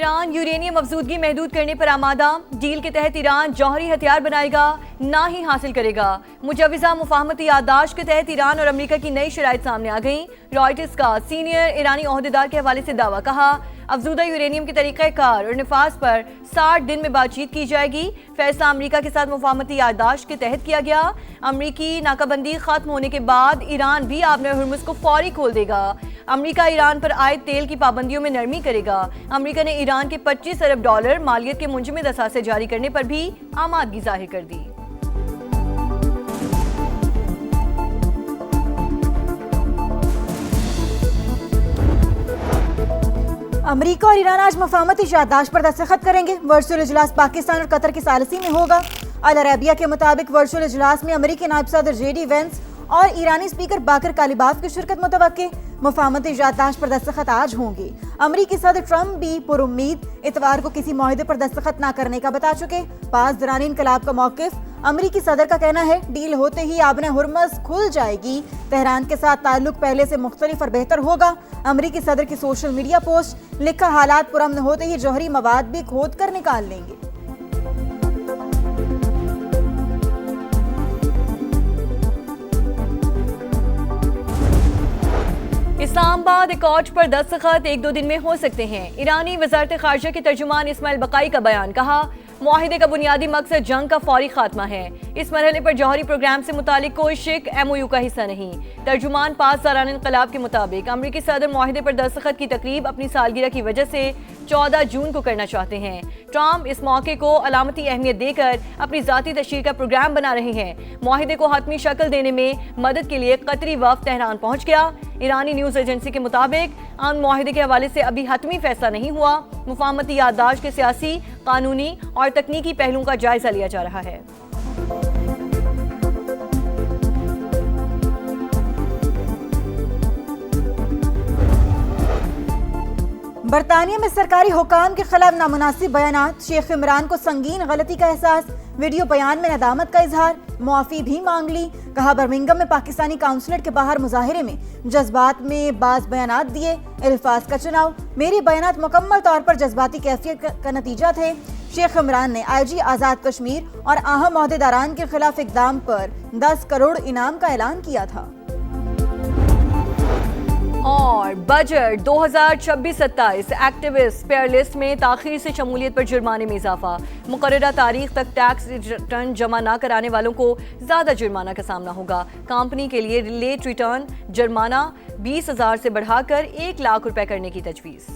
Iran uranium अफजूदगी महदूद करने पर आमादा। डील के तहत ईरान जौहरी हथियार बनाएगा, ना ही हासिल करेगा। मुजवजा मुफाहमती याददाश्त के तहत ईरान और अमेरिका की नई शराइत सामने आ गई। रॉयटर्स का सीनियर ईरानी ओहदेदार के हवाले से दावा, कहा अफजूदा यूरेनियम के तरीक़ाकार और निफाज पर 60 दिन में बातचीत की जाएगी। फैसला अमेरिका के साथ मुफाहमती याददाश्त के तहत किया गया। अमेरिकी नाकाबंदी खत्म होने के बाद ईरान भी आबनर हुर्मुज़ को फौरी खोल देगा। अमेरिका ईरान पर आए तेल की पाबंदियों में नरमी करेगा। अमेरिका ने ईरान के 25 अरब डॉलर मालियत के मुंजमद असासे जारी करने पर भी आमादगी जाहिर कर दी। अमेरिका और ईरान आज मुफाहमती याददाश्त पर दस्तखत करेंगे। वर्चुअल इजलास पाकिस्तान और कतर की सालसी में होगा। अल अरबिया के मुताबिक वर्चुअल इजलास में अमेरिकी नायब सदर JD वेंस और ईरानी स्पीकर बाकर कालिबाफ की शिरकत मुतवक्के। मुफाहमती याददाश्त पर दस्तखत आज होंगे। अमेरिकी सदर ट्रंप भी पुरुम्मीद इतवार को किसी मुआहदे पर दस्तखत न करने का बता चुके। 5 दरानी इनकलाब का मौकिफ। अमेरिकी सदर का कहना है डील होते ही आबने हुर्मुज़ खुल जाएगी। तेहरान के साथ ताल्लुक पहले से मुख्तलिफ और बेहतर होगा। अमेरिकी सदर की सोशल मीडिया पोस्ट, लिखा हालात पुरअमन होते ही जौहरी मवाद भी खोद कर निकाल लेंगे। इस्लामाबाद एकॉर्ड पर दस्तखत 1-2 दिन में हो सकते हैं। ईरानी वजारत खारजा के तर्जुमान इस्माइल बकाई का बयान, कहा मुआहिदे का बुनियादी मकसद जंग का फौरी खात्मा है। इस मरहले पर जौहरी प्रोग्राम से मुतालिक कोई शिक MOU का हिस्सा नहीं। तर्जुमान 5 दरानी इनकलाब के मुताबिक अमेरिकी सदर मुआहिदे पर दस्तखत की तकरीब अपनी सालगिरह की वजह से 14 जून को करना चाहते हैं। ट्रंप इस मौके को अलामती अहमियत देकर अपनी जाती तशरीह का प्रोग्राम बना रहे हैं। मुआहिदे को हतमी शक्ल देने में मदद के लिए कतरी वफ्द तेहरान पहुंच गया। ईरानी न्यूज एजेंसी के मुताबिक अमन मुआहिदे के हवाले से अभी हतमी फैसला नहीं हुआ। मुफाहमती याददाश्त के सियासी, कानूनी और तकनीकी पहलुओं का जायजा लिया जा रहा है। बरतानिया में सरकारी हुकाम के खिलाफ नामुनासिब बयानात। शेख इमरान को संगीन गलती का एहसास। वीडियो बयान में नदामत का इजहार। मुआफी भी मांग ली। कहा बर्मिंघम में पाकिस्तानी काउंसलेट के बाहर मुजाहिरे में जज्बात में बाज बयानात दिए। अल्फाज का चुनाव। मेरे बयानात मुकम्मल तौर पर जज्बाती कैफियत का नतीजा थे। शेख इमरान ने IG आज़ाद कश्मीर और अहम ओहदेदारान के खिलाफ इकदाम पर 10 करोड़ इनाम का ऐलान किया था। और बजट 2026-27 एक्टिविस्ट पेयर लिस्ट में ताखीर से शमूलियत पर जुर्माने में इजाफा। मुकर्ररा तारीख तक टैक्स रिटर्न जमा न कराने वालों को ज्यादा जुर्माना का सामना होगा। कंपनी के लिए लेट रिटर्न जुर्माना 20,000 से बढ़ाकर 1 लाख रुपए करने की तजवीज़।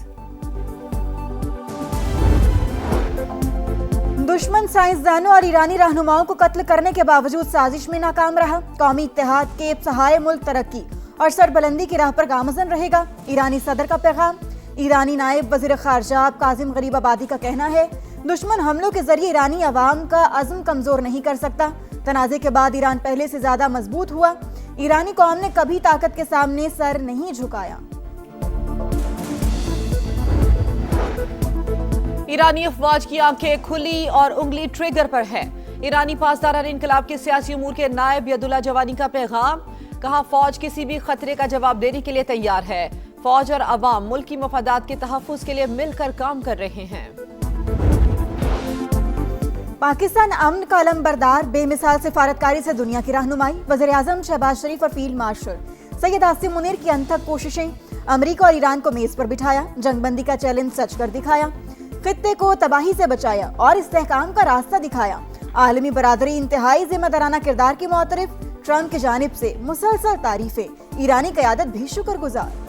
दुश्मन साइंसदानों और ईरानी रहनुमाओं को कत्ल करने के बावजूद साजिश में नाकाम रहा। कौमी इत्तेहाद के सहाय मुल्क तरक्की और सरबुलंदी की राह पर गामजन रहेगा। ईरानी सदर का पैगाम। ईरानी नायब वजीर खारजा काजिम गरीबाबादी का कहना है दुश्मन हमलों के जरिए ईरानी अवाम का अज़्म कमजोर नहीं कर सकता। तनाज़े के बाद ईरान पहले से ज्यादा मजबूत हुआ। ईरानी कौम ने कभी ताकत के सामने सर नहीं झुकाया। ईरानी अफवाज की आंखें खुली और उंगली ट्रिगर पर है। ईरानी पासदारान इनकलाब के सियासी उमूर के नायब यदुल्ला जवानी का पैगाम। कहा फौज किसी भी खतरे का जवाब देने के लिए तैयार है। फौज और अवाम मुल्क की मफादात के तहफ्फुज़ के लिए मिलकर काम कर रहे हैं। पाकिस्तान अमन का अलमबरदार। बेमिसाल सिफारतकारी से दुनिया की रहनुमाई। वज़ीर आज़म शहबाज शरीफ और फील्ड मार्शल सैयद आसिम मुनीर की अनथक कोशिशें। अमेरिका और ईरान को मेज पर बिठाया। जंगबंदी का चैलेंज सच कर दिखाया। खित्ते को तबाही से बचाया और इस्तेहकाम का रास्ता दिखाया। आलमी बरादरी इंतहाई जिम्मेदाराना किरदार की मुतरफ। ट्रंप की जानिब से मुसलसल तारीफें। ईरानी क़यादत भी शुक्रगुजार।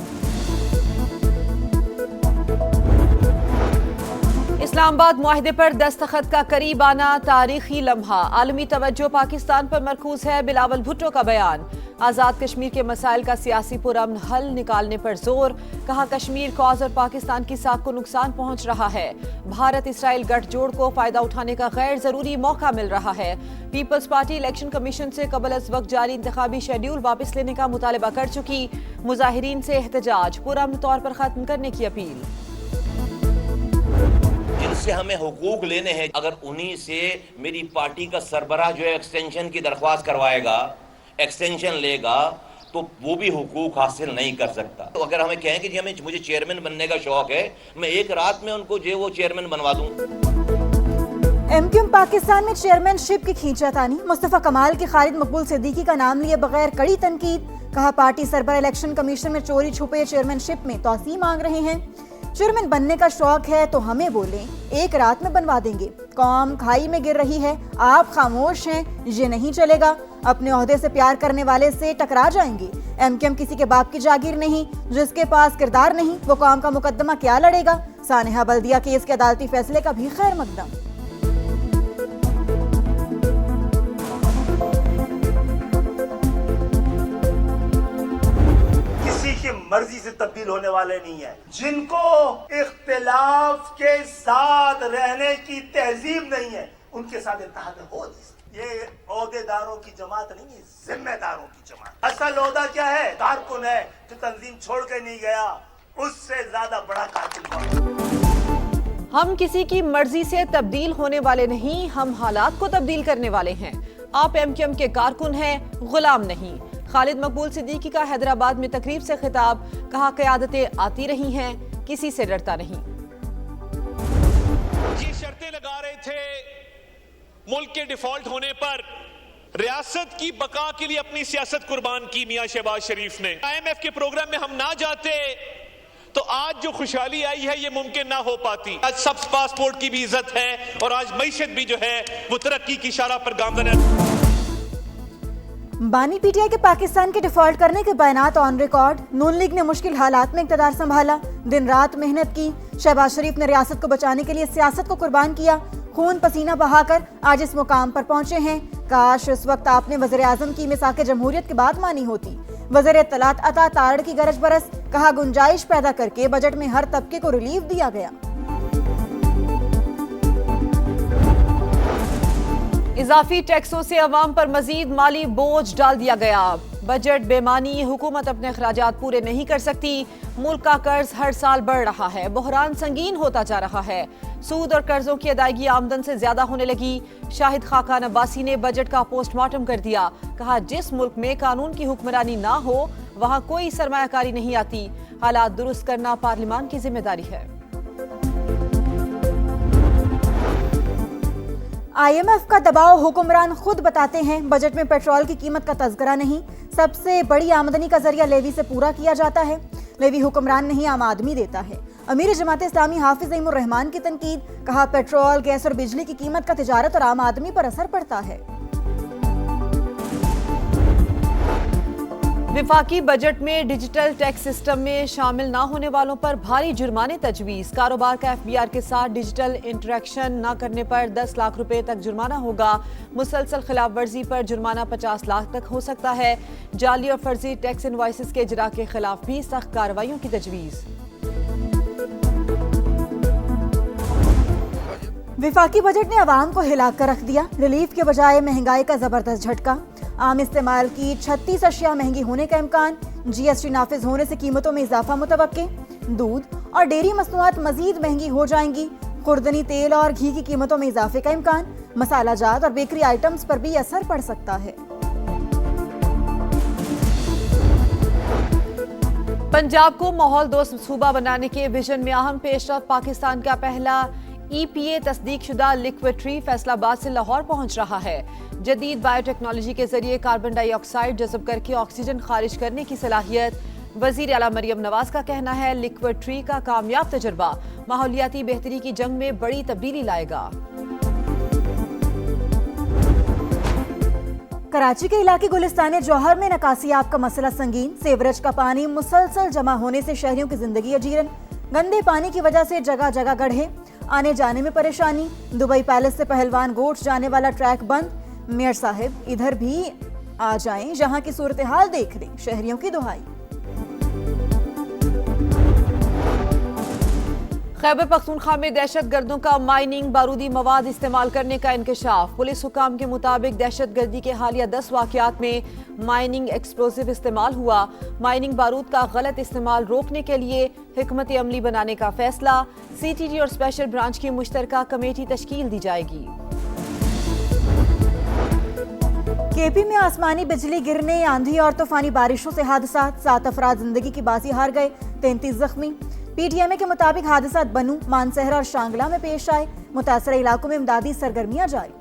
इस्लामाबाद मुआहिदे पर दस्तखत का करीब आना तारीखी लम्हा। आलमी तवज्जो पाकिस्तान पर मरकूज है। बिलावल भुट्टो का बयान। आज़ाद कश्मीर के मसाइल का सियासी पुरअमन हल निकालने पर जोर। कहा कश्मीर कॉज और पाकिस्तान की साख को नुकसान पहुंच रहा है। भारत इसराइल गठजोड़ को फायदा उठाने का गैर जरूरी मौका मिल रहा है। पीपल्स पार्टी इलेक्शन कमीशन से कबल अज वक्त जारी इंतखाबी शेड्यूल वापस लेने का मुतालबा कर चुकी। मुजाहिरीन से एहतजाज पुरअमन तौर पर खत्म करने की अपील। जिनसे हमें हुकूक लेने हैं, अगर उन्हीं से मेरी पार्टी का सरबराह जो है एक्सटेंशन की दरख्वास्त करवाएगा, एक्सटेंशन लेगा, तो वो भी हुकूक हासिल नहीं कर सकता। तो अगर हमें कहें कि जी मुझे चेयरमैन बनने का शौक है, मैं एक रात में उनको जो वो चेयरमैन बनवा दूं। एमक्यूएम पाकिस्तान में चेयरमैनशिप की खींचातानी, मुस्तफा कमाल के खालिद मकबूल सिद्दीकी का नाम लिए बगैर कड़ी तनकीद। कहा पार्टी सरबराह इलेक्शन कमीशन में चोरी छुपे चेयरमैनशिप में तौसीह मांग रहे हैं। चेयरमैन बनने का शौक है तो हमें बोलें, एक रात में बनवा देंगे। कौम खाई में गिर रही है, आप खामोश हैं, ये नहीं चलेगा। अपने ओहदे से प्यार करने वाले से टकरा जाएंगे। एमक्यूएम किसी के बाप की जागीर नहीं, जिसके पास किरदार नहीं वो कौम का मुकदमा क्या लड़ेगा। सानिहा बल्दिया केस के अदालती फैसले का भी खैर मकदम। मर्जी से तब्दील होने वाले नहीं है। जिनको इख्तिलाफ के साथ रहने की तहजीब नहीं है, उनके साथ इत्तेहाद हो नहीं सकता। ये ओहदेदारों की जमात नहीं है, जिम्मेदारों की जमात। असल ओहदा क्या है? कारकुन है जो तंजीम छोड़ के नहीं गया, उससे ज्यादा बड़ा कारकुन कौन? हम किसी की मर्जी से तब्दील होने वाले नहीं, हम हालात को तब्दील करने वाले हैं। आप एमक्यूएम के कारकुन हैं, गुलाम नहीं। खालिद मकबूल सिद्दीकी का हैदराबाद में तकरीब से खिताब। कहा क़यादतें आती रही हैं, किसी से डरता नहीं। ये शर्तें लगा रहे थे मुल्क के डिफॉल्ट होने पर, रियासत की बका के लिए अपनी सियासत कुर्बान की मियां शहबाज शरीफ ने। IMF के प्रोग्राम में हम ना जाते तो आज जो खुशहाली आई है ये मुमकिन ना हो पाती। आज सब पासपोर्ट की भी इज्जत है और आज मईशत भी जो है वो तरक्की की इशारा पर गामजन है। बानी पीटीआई के पाकिस्तान के डिफॉल्ट करने के बयानात ऑन रिकॉर्ड। नून लीग ने मुश्किल हालात में इक़्तिदार संभाला, दिन रात मेहनत की। शहबाज शरीफ ने रियासत को बचाने के लिए सियासत को कुर्बान किया, खून पसीना बहाकर आज इस मुकाम पर पहुंचे हैं। काश इस वक्त आपने वज़ीर आज़म की मिसाक़े जमहूरियत की बात मानी होती। वज़ीर इत्तलात अता तारड़ की गरज बरस। कहा गुंजाइश पैदा करके बजट में हर तबके को रिलीफ दिया गया। इजाफी टैक्सों से अवाम पर मजीद माली बोझ डाल दिया गया। बजट बेमानी, हुकूमत अपने अखराजात पूरे नहीं कर सकती। मुल्क का कर्ज हर साल बढ़ रहा है, बहरान संगीन होता जा रहा है। सूद और कर्जों की अदायगी आमदन से ज्यादा होने लगी। शाहिद खाकान अब्बासी ने बजट का पोस्टमार्टम कर दिया। कहा जिस मुल्क में कानून की हुक्मरानी ना हो वहां कोई सरमायाकारी नहीं आती। हालात दुरुस्त करना पार्लियामान की जिम्मेदारी है। IMF का दबाव हुक्मरान खुद बताते हैं। बजट में पेट्रोल की कीमत का तज़किरा नहीं। सबसे बड़ी आमदनी का जरिया लेवी से पूरा किया जाता है। लेवी हुक्मरान नहीं आम आदमी देता है। अमीर जमात इस्लामी हाफिज ज़ईमुर रहमान की तनकीद। कहा पेट्रोल, गैस और बिजली की कीमत का तिजारत और आम आदमी पर असर पड़ता है। विफाकी बजट में डिजिटल टैक्स सिस्टम में शामिल ना होने वालों पर भारी जुर्माने तजवीज़। कारोबार का FBR के साथ डिजिटल इंटरेक्शन न करने पर 10 लाख रुपए तक जुर्माना होगा। मुसलसल खिलाफ वर्जी पर जुर्माना 50 लाख तक हो सकता है। जाली और फर्जी टैक्स इनवॉइसेस के इजरा के खिलाफ भी सख्त कार्रवाइयों की तजवीज़। विफाकी बजट ने अवाम को हिला कर रख दिया। रिलीफ के बजाय महंगाई का जबरदस्त झटका। आम इस्तेमाल की 36 अशिया महंगी होने का इम्कान। GST नाफिज होने से कीमतों में इजाफा मुतवक्के। दूध और डेयरी मसनूआत मजीद महंगी हो जाएंगी। खुर्दनी तेल और घी की कीमतों में इजाफे का इम्कान। मसाला जात और बेकरी आइटम्स पर भी असर पड़ सकता है। पंजाब को माहौल दोस्त सूबा बनाने के विजन में अहम पेशरफ। पाकिस्तान का पहला EPA तस्दीक शुदा लिक्विड ट्री फैसलाबाद से लाहौर पहुंच रहा है। जदीद बायोटेक्नोलॉजी के जरिए कार्बन डाइऑक्साइड जज़ब करके ऑक्सीजन खारिज करने की सलाहियत। वजीर आला मरियम नवाज का कहना है लिक्विड ट्री का कामयाब तजुर्बा माहौलियाती बेहतरी की जंग में बड़ी तब्दीली लाएगा। कराची के इलाके गुलिस्तान जौहर में नकासियाब का मसला संगीन। सेवरेज का पानी मुसलसल जमा होने से शहरियों की जिंदगी अजीरन। गंदे पानी की वजह से जगह जगह गड्ढे, आने जाने में परेशानी। दुबई पैलेस से पहलवान गोट्स जाने वाला ट्रैक बंद। मेयर साहब इधर भी आ जाएं, जहां की सूरत हाल देख लें, शहरियों की दुहाई। खैबर पख्तूनख्वा में दहशत गर्दों का माइनिंग बारूदी मवाद इस्तेमाल करने का इंकशाफ। पुलिस हुकाम के मुताबिक दहशत गर्दी के हालिया 10 वाकयात में माइनिंग एक्सप्लोसिव इस्तेमाल हुआ। माइनिंग बारूद का गलत इस्तेमाल रोकने के लिए हिकमत अमली बनाने का फैसला। CTT और स्पेशल ब्रांच की मुश्तरका कमेटी तश्कील दी जाएगी। केपी में आसमानी बिजली गिरने, आंधी और तूफानी बारिशों से हादसा, 7 अफराद जिंदगी की बाजी हार गए, 33 जख्मी। पीटीएमए के मुताबिक हादसा बनू, मानसहरा और शांगला में पेश आए। मुतासरा इलाकों में इमदादी सरगर्मियां जारी।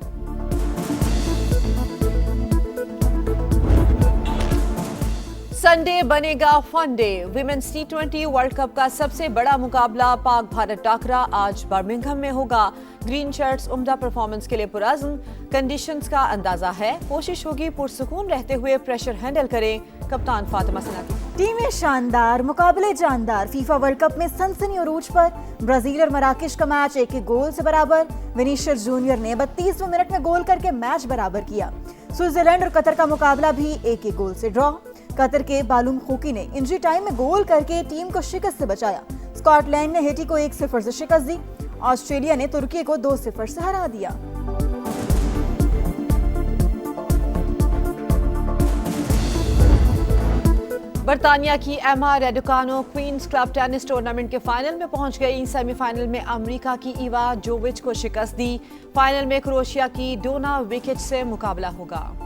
संडे बनेगा fun day. Women's T20 world cup का सबसे बड़ा मुकाबला पाक भारत टाकरा आज बर्मिंघम में होगा। ग्रीन शर्ट्स उम्दा परफॉर्मेंस के लिए पुरअज़्म, कंडीशंस का अंदाजा है। कोशिश होगी पुरसुकून रहते हुए प्रेशर हैंडल करें कप्तान फातिमा सनाती। टीमें शानदार, मुकाबले जानदार। फीफा वर्ल्ड कप में सनसनी उरूज पर। ब्राजील और मराकश का मैच 1-1 गोल से बराबर। विनीशियस जूनियर ने 32वें मिनट में गोल करके मैच बराबर किया। स्विट्जरलैंड और कतर का मुकाबला भी 1-1 गोल से ड्रॉ। कतर के बालूम खोकी ने इंजरी टाइम में गोल करके टीम को शिकस्त से बचाया। स्कॉटलैंड ने हेटी को 1-0 से शिकस्त दी। ऑस्ट्रेलिया ने तुर्की को 2-0 से हरा दिया। बरतानिया की एमा रेडुकानो क्वींस क्लब टेनिस टूर्नामेंट के फाइनल में पहुंच गई। सेमीफाइनल में अमेरिका की इवा जोविच को शिकस्त दी। फाइनल में क्रोएशिया की डोना विकेट से मुकाबला होगा।